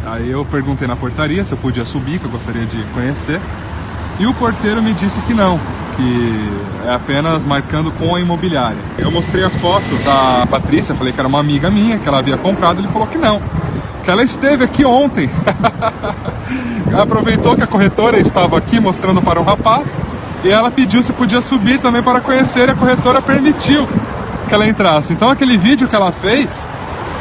Aí eu perguntei na portaria se eu podia subir, que eu gostaria de conhecer. E o porteiro me disse que não, que é apenas marcando com a imobiliária. Eu mostrei a foto da Patrícia, falei que era uma amiga minha, que ela havia comprado, ele falou que não. Que ela esteve aqui ontem. Aproveitou que a corretora estava aqui mostrando para um rapaz e ela pediu se podia subir também para conhecer, e a corretora permitiu que ela entrasse. Então aquele vídeo que ela fez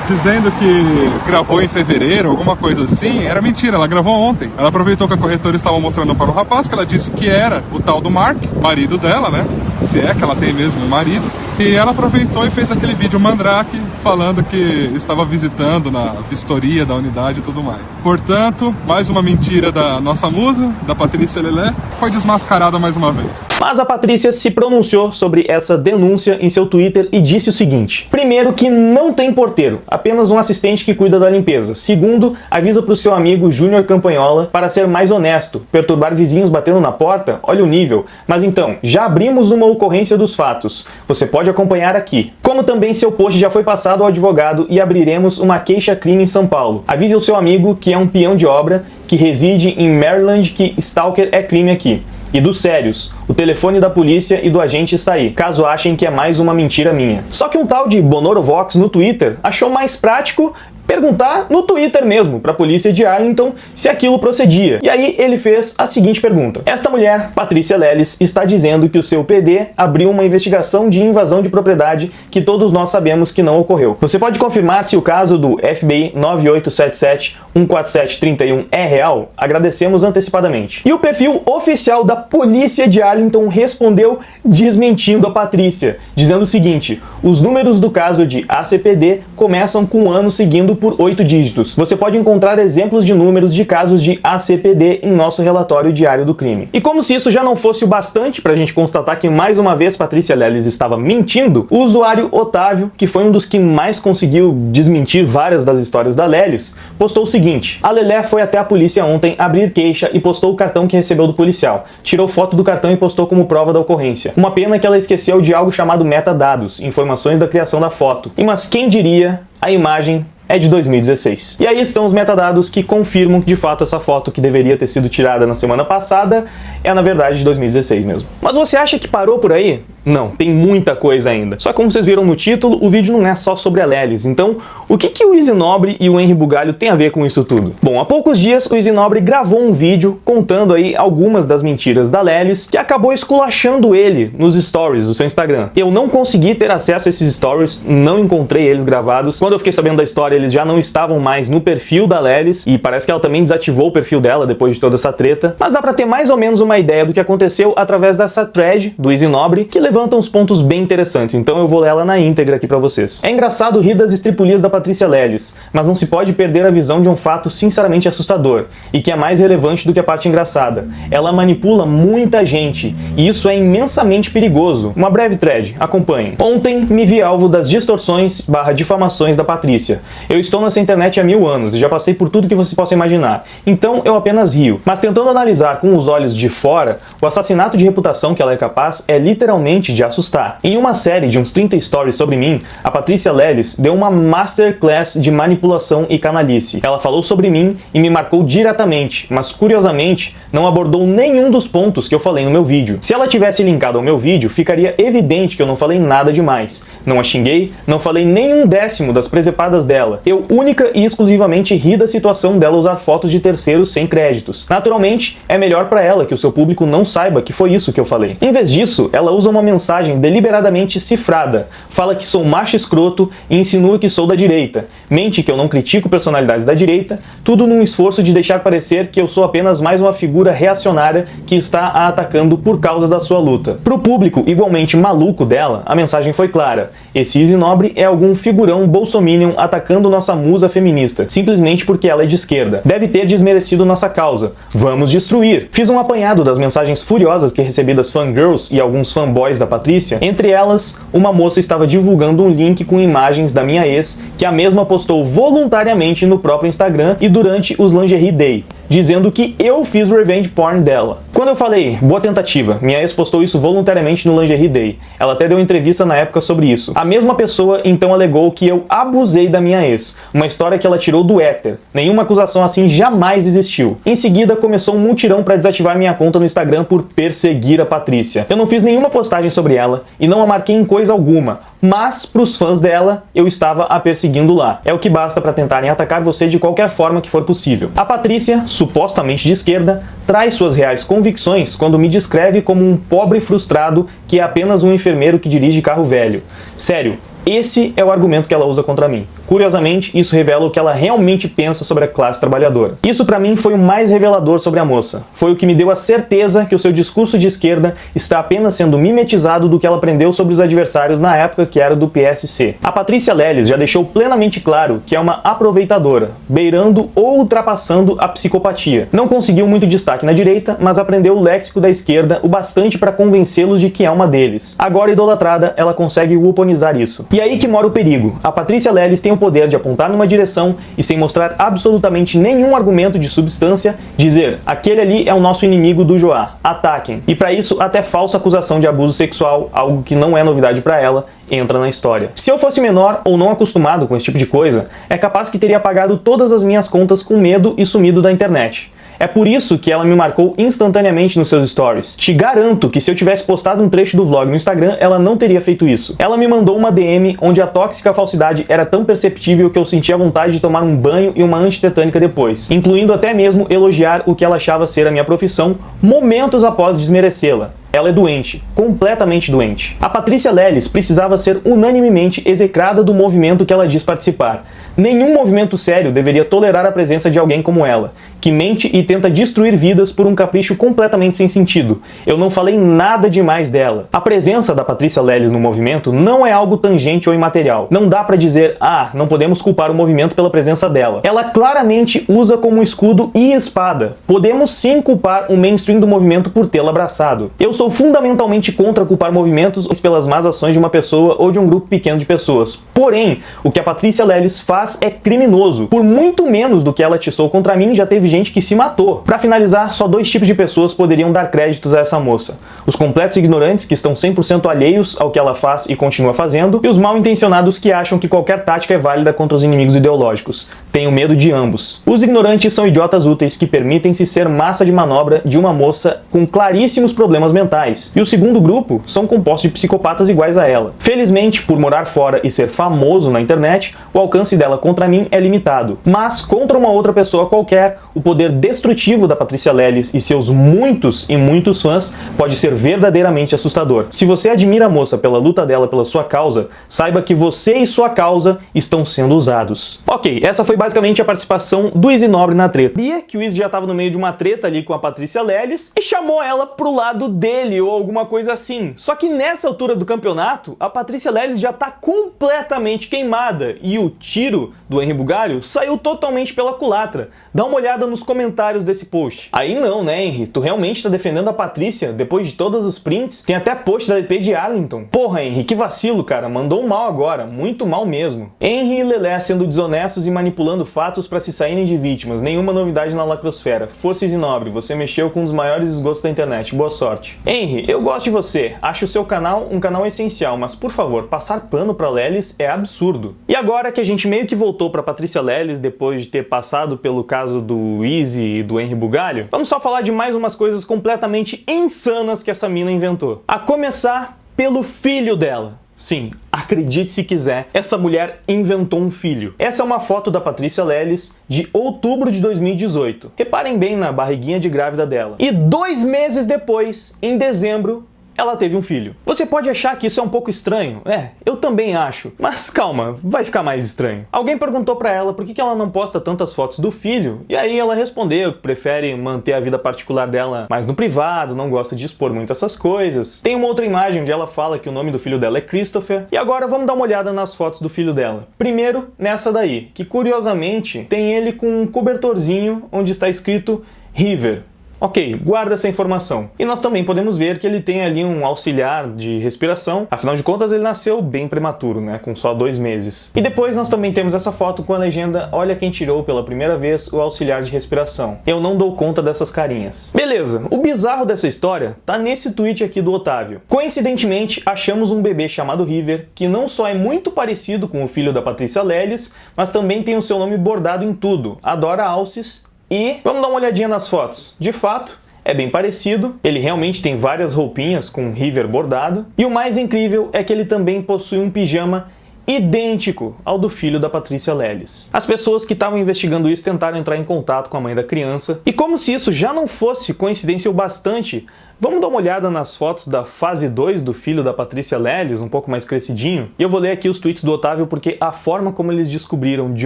dizendo que gravou em fevereiro, alguma coisa assim, era mentira, ela gravou ontem. Ela aproveitou que a corretora estava mostrando para o rapaz, que ela disse que era o tal do Mark, marido dela, né? Se é que ela tem mesmo um marido. E ela aproveitou e fez aquele vídeo mandrake, falando que estava visitando na vistoria da unidade e tudo mais. Portanto, mais uma mentira da nossa musa, da Patrícia Lelé, foi desmascarada mais uma vez. Mas a Patrícia se pronunciou sobre essa denúncia em seu Twitter e disse o seguinte: primeiro, que não tem porteiro, apenas um assistente que cuida da limpeza. Segundo, avisa para o seu amigo Júnior Campanhola para ser mais honesto. Perturbar vizinhos batendo na porta? Olha o nível. Mas então, já abrimos uma ocorrência dos fatos. Você pode acompanhar aqui. Como também seu post já foi passado ao advogado e abriremos uma queixa-crime em São Paulo. Avise o seu amigo que é um peão de obra que reside em Maryland que stalker é crime aqui. E dos sérios, o telefone da polícia e do agente está aí, caso achem que é mais uma mentira minha. Só que um tal de Bonorovox no Twitter achou mais prático perguntar no Twitter mesmo para a polícia de Arlington se aquilo procedia. E aí ele fez a seguinte pergunta: esta mulher, Patrícia Leles, está dizendo que o seu PD abriu uma investigação de invasão de propriedade que todos nós sabemos que não ocorreu. Você pode confirmar se o caso do FBI 9877-14731 é real? Agradecemos antecipadamente. E o perfil oficial da polícia de Arlington respondeu desmentindo a Patrícia, dizendo o seguinte: os números do caso de ACPD começam com um ano seguindo por 8 dígitos. Você pode encontrar exemplos de números de casos de ACPD em nosso relatório diário do crime. E como se isso já não fosse o bastante para a gente constatar que mais uma vez Patrícia Leles estava mentindo, o usuário Otávio, que foi um dos que mais conseguiu desmentir várias das histórias da Leles, postou o seguinte: a Lelé foi até a polícia ontem abrir queixa e postou o cartão que recebeu do policial. Tirou foto do cartão e postou como prova da ocorrência. Uma pena que ela esqueceu de algo chamado metadados, informações da criação da foto. E mas quem diria, a imagem é de 2016. E aí estão os metadados que confirmam que de fato essa foto que deveria ter sido tirada na semana passada é na verdade de 2016 mesmo. Mas você acha que parou por aí? Não, tem muita coisa ainda. Só que como vocês viram no título, o vídeo não é só sobre a Leles. Então, o que o Izzy Nobre e o Henry Bugalho têm a ver com isso tudo? Bom, há poucos dias o Izzy Nobre gravou um vídeo contando aí algumas das mentiras da Leles, que acabou esculachando ele nos stories do seu Instagram. Eu não consegui ter acesso a esses stories, não encontrei eles gravados. Quando eu fiquei sabendo da história, eles já não estavam mais no perfil da Leles, e parece que ela também desativou o perfil dela depois de toda essa treta. Mas dá pra ter mais ou menos uma ideia do que aconteceu através dessa thread do Izzy Nobre, que levanta uns pontos bem interessantes, então eu vou ler ela na íntegra aqui pra vocês. É engraçado rir das estripulias da Patrícia Leles, mas não se pode perder a visão de um fato sinceramente assustador, e que é mais relevante do que a parte engraçada. Ela manipula muita gente, e isso é imensamente perigoso. Uma breve thread, acompanhem. Ontem me vi alvo das distorções/difamações da Patrícia. Eu estou nessa internet há 1000 anos e já passei por tudo que você possa imaginar, então eu apenas rio. Mas tentando analisar com os olhos de fora, o assassinato de reputação que ela é capaz é literalmente de assustar. Em uma série de uns 30 stories sobre mim, a Patrícia Leles deu uma masterclass de manipulação e canalice. Ela falou sobre mim e me marcou diretamente, mas curiosamente não abordou nenhum dos pontos que eu falei no meu vídeo. Se ela tivesse linkado ao meu vídeo, ficaria evidente que eu não falei nada demais. Não a xinguei, não falei nem um décimo das presepadas dela. Eu única e exclusivamente ri da situação dela usar fotos de terceiros sem créditos. Naturalmente, é melhor pra ela que o seu público não saiba que foi isso que eu falei. Em vez disso, ela usa uma mensagem deliberadamente cifrada. Fala que sou macho escroto e insinua que sou da direita. Mente que eu não critico personalidades da direita, tudo num esforço de deixar parecer que eu sou apenas mais uma figura reacionária que está a atacando por causa da sua luta. Pro público igualmente maluco dela, a mensagem foi clara. Esse Izzy Nobre é algum figurão bolsominion atacando nossa musa feminista, simplesmente porque ela é de esquerda. Deve ter desmerecido nossa causa. Vamos destruir! Fiz um apanhado das mensagens furiosas que recebi das fangirls e alguns fanboys da Patrícia. Entre elas, uma moça estava divulgando um link com imagens da minha ex, que a mesma postou voluntariamente no próprio Instagram e durante os Lingerie Day, dizendo que eu fiz revenge porn dela. Quando eu falei, boa tentativa, minha ex postou isso voluntariamente no Lingerie Day. Ela até deu entrevista na época sobre isso. A mesma pessoa então alegou que eu abusei da minha ex, uma história que ela tirou do éter. Nenhuma acusação assim jamais existiu. Em seguida, começou um mutirão para desativar minha conta no Instagram por perseguir a Patrícia. Eu não fiz nenhuma postagem sobre ela e não a marquei em coisa alguma, mas pros fãs dela, eu estava a perseguindo lá. É o que basta para tentarem atacar você de qualquer forma que for possível. A Patrícia, supostamente de esquerda, traz suas reais convicções quando me descreve como um pobre frustrado que é apenas um enfermeiro que dirige carro velho. Sério, Esse é o argumento que ela usa contra mim. Curiosamente, isso revela o que ela realmente pensa sobre a classe trabalhadora. Isso pra mim foi o mais revelador sobre a moça. Foi o que me deu a certeza que o seu discurso de esquerda está apenas sendo mimetizado do que ela aprendeu sobre os adversários na época que era do PSC. A Patrícia Leles já deixou plenamente claro que é uma aproveitadora, beirando ou ultrapassando a psicopatia. Não conseguiu muito destaque na direita, mas aprendeu o léxico da esquerda o bastante para convencê-los de que é uma deles. Agora idolatrada, ela consegue weaponizar isso. E aí que mora o perigo. A Patrícia Leles tem o poder de apontar numa direção e, sem mostrar absolutamente nenhum argumento de substância, dizer: aquele ali é o nosso inimigo do Joá, ataquem. E para isso, até falsa acusação de abuso sexual, algo que não é novidade para ela, entra na história. Se eu fosse menor ou não acostumado com esse tipo de coisa, é capaz que teria apagado todas as minhas contas com medo e sumido da internet. É por isso que ela me marcou instantaneamente nos seus stories. Te garanto que se eu tivesse postado um trecho do vlog no Instagram, ela não teria feito isso. Ela me mandou uma DM onde a tóxica falsidade era tão perceptível que eu sentia vontade de tomar um banho e uma antitetânica depois, incluindo até mesmo elogiar o que ela achava ser a minha profissão, momentos após desmerecê-la. Ela é doente, completamente doente. A Patrícia Leles precisava ser unanimemente execrada do movimento que ela diz participar. Nenhum movimento sério deveria tolerar a presença de alguém como ela, que mente e tenta destruir vidas por um capricho completamente sem sentido. Eu não falei nada demais dela. A presença da Patrícia Leles no movimento não é algo tangente ou imaterial. Não dá pra dizer: ah, não podemos culpar o movimento pela presença dela. Ela claramente usa como escudo e espada. Podemos sim culpar o mainstream do movimento por tê-la abraçado. Eu sou fundamentalmente contra culpar movimentos pelas más ações de uma pessoa ou de um grupo pequeno de pessoas. Porém, o que a Patrícia Leles faz é criminoso. Por muito menos do que ela atiçou contra mim, já teve gente que se matou. Pra finalizar, só dois tipos de pessoas poderiam dar créditos a essa moça: os completos ignorantes, que estão 100% alheios ao que ela faz e continua fazendo, e os mal intencionados que acham que qualquer tática é válida contra os inimigos ideológicos. Tenho medo de ambos. Os ignorantes são idiotas úteis que permitem-se ser massa de manobra de uma moça com claríssimos problemas mentais. E o segundo grupo são compostos de psicopatas iguais a ela. Felizmente, por morar fora e ser famoso na internet, o alcance dela contra mim é limitado. Mas contra uma outra pessoa qualquer, o poder destrutivo da Patrícia Leles e seus muitos e muitos fãs pode ser verdadeiramente assustador. Se você admira a moça pela luta dela pela sua causa, saiba que você e sua causa estão sendo usados. Ok, essa foi basicamente a participação do Izzy Nobre na treta. Sabia que o Izzy já estava no meio de uma treta ali com a Patrícia Leles e chamou ela pro lado dele ou alguma coisa assim. Só que nessa altura do campeonato, a Patrícia Leles já tá completamente queimada e o tiro do Henry Bugalho saiu totalmente pela culatra. Dá uma olhada nos comentários desse post. Aí não, né, Henry? Tu realmente tá defendendo a Patrícia depois de todos os prints? Tem até post da LP de Arlington. Porra, Henry, que vacilo, cara. Mandou mal agora. Muito mal mesmo. Henry e Lelé sendo desonestos e manipulando fatos pra se saírem de vítimas. Nenhuma novidade na lacrosfera. Força Izzy Nobre, você mexeu com um dos maiores esgotos da internet. Boa sorte. Henry, eu gosto de você. Acho o seu canal um canal essencial, mas por favor, passar pano pra Leles é absurdo. E agora que a gente meio que voltou pra Patrícia Leles depois de ter passado pelo caso do Izzy e do Henry Bugalho, vamos só falar de mais umas coisas completamente insanas que essa mina inventou. A começar pelo filho dela. Sim, acredite se quiser, essa mulher inventou um filho. Essa é uma foto da Patrícia Leles de outubro de 2018. Reparem bem na barriguinha de grávida dela. E 2 meses depois, em dezembro, ela teve um filho. Você pode achar que isso é um pouco estranho. É, eu também acho. Mas calma, vai ficar mais estranho. Alguém perguntou pra ela por que ela não posta tantas fotos do filho, e aí ela respondeu que prefere manter a vida particular dela mais no privado, não gosta de expor muito essas coisas. Tem uma outra imagem onde ela fala que o nome do filho dela é Christopher, e agora vamos dar uma olhada nas fotos do filho dela. Primeiro, nessa daí, que curiosamente tem ele com um cobertorzinho onde está escrito River. Ok, guarda essa informação. E nós também podemos ver que ele tem ali um auxiliar de respiração, afinal de contas ele nasceu bem prematuro, né, com só 2 meses. E depois nós também temos essa foto com a legenda: olha quem tirou pela primeira vez o auxiliar de respiração. Eu não dou conta dessas carinhas. Beleza, o bizarro dessa história tá nesse tweet aqui do Otávio. Coincidentemente, achamos um bebê chamado River, que não só é muito parecido com o filho da Patrícia Leles, mas também tem o seu nome bordado em tudo: adora alces. E vamos dar uma olhadinha nas fotos. De fato, é bem parecido, ele realmente tem várias roupinhas com River bordado. E o mais incrível é que ele também possui um pijama idêntico ao do filho da Patrícia Leles. As pessoas que estavam investigando isso tentaram entrar em contato com a mãe da criança, e como se isso já não fosse coincidência o bastante, Vamos dar uma olhada nas fotos da fase 2 do filho da Patrícia Lelis, um pouco mais crescidinho. E eu vou ler aqui os tweets do Otávio porque a forma como eles descobriram de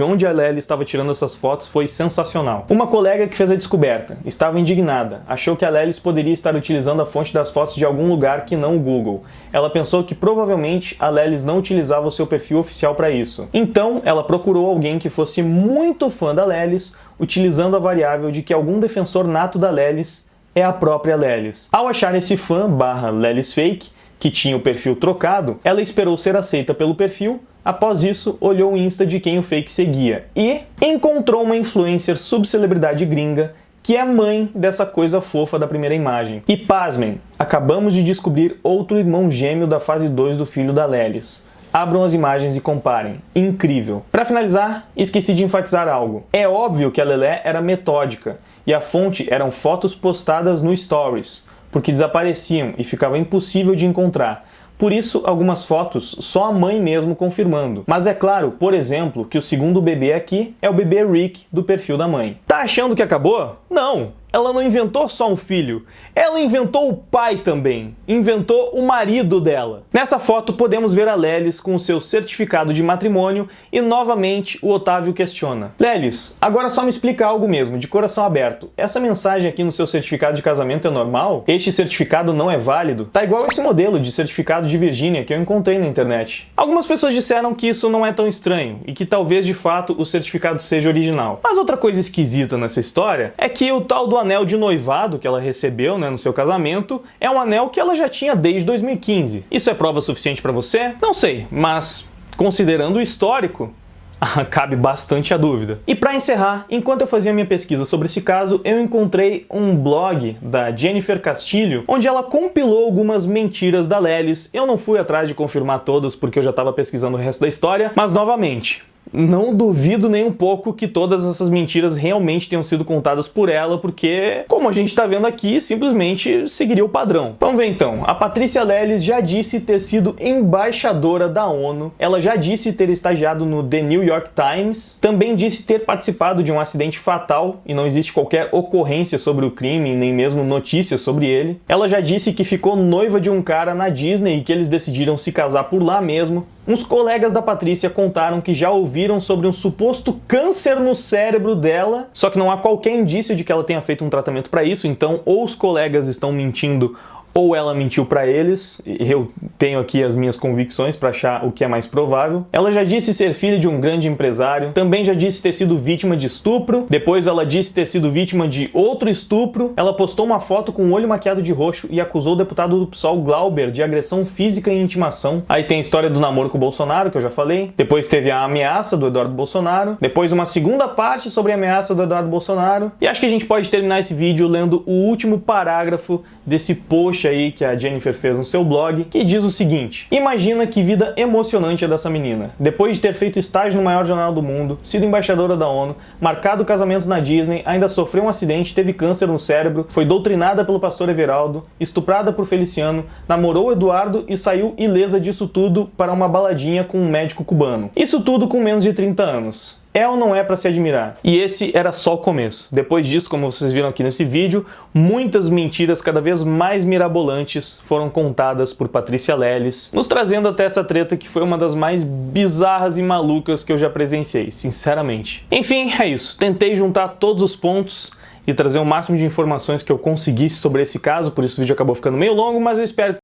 onde a Lelis estava tirando essas fotos foi sensacional. Uma colega que fez a descoberta estava indignada, achou que a Lelis poderia estar utilizando a fonte das fotos de algum lugar que não o Google. Ela pensou que provavelmente a Lelis não utilizava o seu perfil oficial para isso. Então, ela procurou alguém que fosse muito fã da Lelis, utilizando a variável de que algum defensor nato da Lelis é a própria Lelis. Ao achar esse fã /Lelis Fake, que tinha o perfil trocado, ela esperou ser aceita pelo perfil. Após isso, olhou o Insta de quem o fake seguia e encontrou uma influencer subcelebridade gringa que é mãe dessa coisa fofa da primeira imagem. E pasmem, acabamos de descobrir outro irmão gêmeo da fase 2 do filho da Lelis. Abram as imagens e comparem. Incrível! Para finalizar, esqueci de enfatizar algo. É óbvio que a Lelé era metódica e a fonte eram fotos postadas no Stories, porque desapareciam e ficava impossível de encontrar. Por isso, algumas fotos só a mãe mesmo confirmando. Mas é claro, por exemplo, que o segundo bebê aqui é o bebê Rick do perfil da mãe. Tá achando que acabou? Não! Ela não inventou só um filho, ela inventou o pai também, inventou o marido dela. Nessa foto podemos ver a Lelis com o seu certificado de matrimônio e novamente o Otávio questiona. Lelis, agora só me explica algo mesmo, de coração aberto. Essa mensagem aqui no seu certificado de casamento é normal? Este certificado não é válido? Tá igual esse modelo de certificado de Virgínia que eu encontrei na internet. Algumas pessoas disseram que isso não é tão estranho e que talvez de fato o certificado seja original. Mas outra coisa esquisita nessa história é que o tal do anel de noivado que ela recebeu, no seu casamento, é um anel que ela já tinha desde 2015. Isso é prova suficiente para você? Não sei, mas considerando o histórico, cabe bastante a dúvida. E para encerrar, enquanto eu fazia minha pesquisa sobre esse caso, eu encontrei um blog da Jennifer Castilho, onde ela compilou algumas mentiras da Lelis. Eu não fui atrás de confirmar todas porque eu já estava pesquisando o resto da história, mas novamente, não duvido nem um pouco que todas essas mentiras realmente tenham sido contadas por ela, porque, como a gente está vendo aqui, simplesmente seguiria o padrão. Vamos ver então. A Patrícia Lelis já disse ter sido embaixadora da ONU, ela já disse ter estagiado no The New York Times, também disse ter participado de um acidente fatal e não existe qualquer ocorrência sobre o crime, nem mesmo notícias sobre ele. Ela já disse que ficou noiva de um cara na Disney e que eles decidiram se casar por lá mesmo. Uns colegas da Patrícia contaram que já ouviram sobre um suposto câncer no cérebro dela, só que não há qualquer indício de que ela tenha feito um tratamento para isso, então ou os colegas estão mentindo ou ela mentiu para eles. Eu tenho aqui as minhas convicções para achar o que é mais provável. Ela já disse ser filha de um grande empresário, também já disse ter sido vítima de estupro, depois ela disse ter sido vítima de outro estupro. Ela postou uma foto com o olho maquiado de roxo e acusou o deputado do PSOL Glauber de agressão física e intimação. Aí tem a história do namoro com o Bolsonaro, que eu já falei. Depois teve a ameaça do Eduardo Bolsonaro. Depois uma segunda parte sobre a ameaça do Eduardo Bolsonaro. E acho que a gente pode terminar esse vídeo lendo o último parágrafo desse post aí que a Jennifer fez no seu blog, que diz o seguinte: imagina que vida emocionante é dessa menina. Depois de ter feito estágio no maior jornal do mundo, sido embaixadora da ONU, marcado o casamento na Disney, ainda sofreu um acidente, teve câncer no cérebro, foi doutrinada pelo pastor Everaldo, estuprada por Feliciano, namorou o Eduardo e saiu ilesa disso tudo para uma baladinha com um médico cubano. Isso tudo com menos de 30 anos. É ou não é para se admirar? E esse era só o começo. Depois disso, como vocês viram aqui nesse vídeo, muitas mentiras cada vez mais mirabolantes foram contadas por Patrícia Lelis, nos trazendo até essa treta que foi uma das mais bizarras e malucas que eu já presenciei, sinceramente. Enfim, é isso. Tentei juntar todos os pontos e trazer o máximo de informações que eu conseguisse sobre esse caso, por isso o vídeo acabou ficando meio longo, mas eu espero